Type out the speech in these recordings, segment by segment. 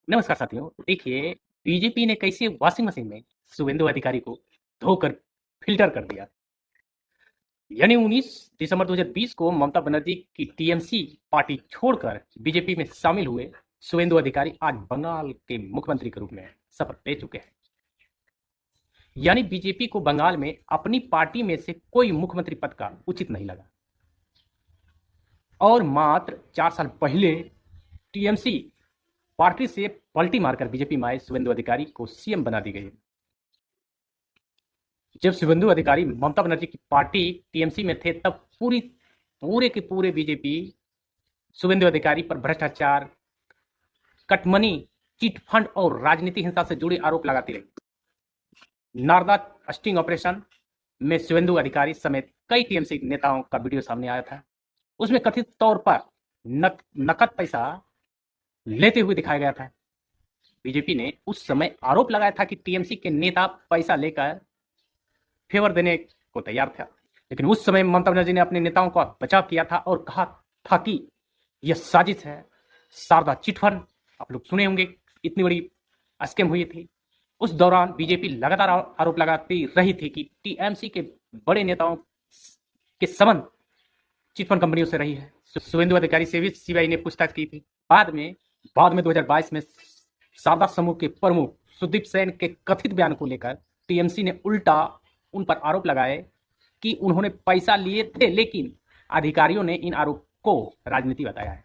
नमस्कार साथियों। देखिए, बीजेपी ने कैसे वॉशिंग मशीन में शुभेंदु अधिकारी को धोकर फ़िल्टर कर दिया। यानी 19 दिसंबर 2020 को ममता बनर्जी की टीएमसी पार्टी छोड़कर बीजेपी में शामिल हुए शुभेंदु अधिकारी आज बंगाल के मुख्यमंत्री के रूप में शपथ ले चुके हैं। यानी बीजेपी को बंगाल में अपनी पार्टी में से कोई मुख्यमंत्री पद का उचित नहीं लगा और मात्र 4 साल पहले टीएमसी पार्टी से पलटी मारकर बीजेपी में आए शुभेंदु अधिकारी को सीएम बना दी गई। जब शुभेंदु अधिकारी ममता बनर्जी की पार्टी टीएमसी में थे तब पूरे के पूरे बीजेपी शुभेंदु अधिकारी पर भ्रष्टाचार, कटमनी, चिट फंड और राजनीतिक हिंसा से जुड़े आरोप लगाती रही। नारदा स्टिंग ऑपरेशन में शुभेंदु अधिकारी समेत कई टीएमसी नेताओं का वीडियो सामने आया था। उसमें कथित तौर पर नकद पैसा लेते हुए दिखाया गया था। बीजेपी ने उस समय आरोप लगाया था कि टीएमसी के नेता पैसा लेकर फेवर देने को तैयार था, लेकिन उस समय ममता बनर्जी ने अपने नेताओं का बचाव किया था और कहा था कि यह साजिश है। शारदा चिटफंड आप लोग सुने होंगे, इतनी बड़ी स्कैम हुई थी। उस दौरान बीजेपी लगातार आरोप लगाती रही थी कि टीएमसी के बड़े नेताओं के संबंध चिटफंड कंपनियों से रही है। शुभेंदु अधिकारी से भी सीबीआई ने पूछताछ की थी। बाद में 2022 में शारदा समूह के प्रमुख सुदीप सेन के कथित बयान को लेकर टीएमसी ने उल्टा उन पर आरोप लगाए कि उन्होंने पैसा लिए थे, लेकिन अधिकारियों ने इन आरोप को राजनीति बताया है।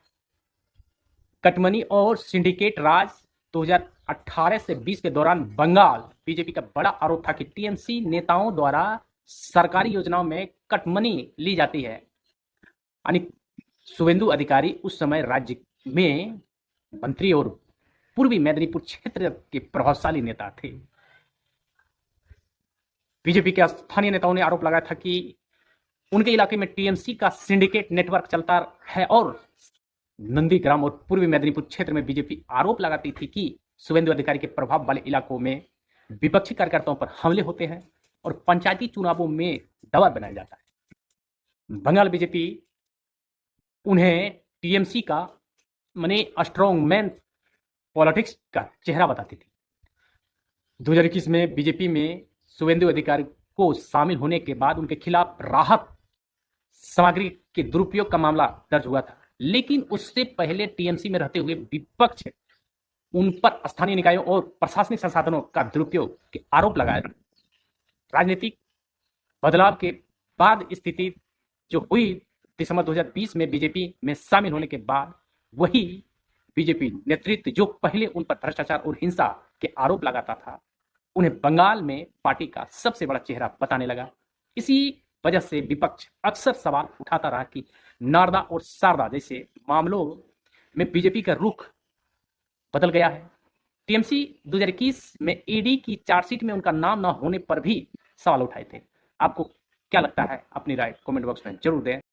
कटमनी और सिंडिकेट राज 2018 से 20 के दौरान बंगाल बीजेपी का बड़ा आरोप था कि टीएमसी नेताओं द्वारा सरकारी योजनाओं में कटमनी ली जाती है। यानी शुभेंदु अधिकारी उस समय राज्य में मंत्री और पूर्वी मेदिनीपुर क्षेत्र के प्रभावशाली नेता थे। बीजेपी के स्थानीय नेताओं ने आरोप लगाया था कि उनके इलाके में टीएमसी का सिंडिकेट नेटवर्क चलता है और नंदीग्राम और पूर्वी मेदिनीपुर क्षेत्र में बीजेपी आरोप लगाती थी कि शुभेंदु अधिकारी के प्रभाव वाले इलाकों में विपक्षी कार्यकर्ताओं पर हमले होते हैं और पंचायती चुनावों में दबाव बनाया जाता है। बंगाल बीजेपी उन्हें टीएमसी का माने स्ट्रॉन्ग मैन पॉलिटिक्स का चेहरा बताती थी। 2021 में बीजेपी में शुभेंदु अधिकारी को शामिल होने के बाद उनके खिलाफ राहत सामग्री के दुरुपयोग का मामला दर्ज हुआ था, लेकिन उससे पहले टीएमसी में रहते हुए विपक्ष उन पर स्थानीय निकायों और प्रशासनिक संसाधनों का दुरुपयोग के आरोप लगाए। राजनीतिक बदलाव के बाद स्थिति जो हुई दिसंबर 2020 में बीजेपी में शामिल होने के बाद, वही बीजेपी नेतृत्व जो पहले उन पर भ्रष्टाचार और हिंसा के आरोप लगाता था, उन्हें बंगाल में पार्टी का सबसे बड़ा चेहरा बताने लगा। इसी वजह से विपक्ष अक्सर सवाल उठाता रहा कि नारदा और शारदा जैसे मामलों में बीजेपी का रुख बदल गया है। टीएमसी 2021 में ईडी की चार्जशीट में उनका नाम न होने पर भी सवाल उठाए थे। आपको क्या लगता है? अपनी राय कमेंट बॉक्स में जरूर दें।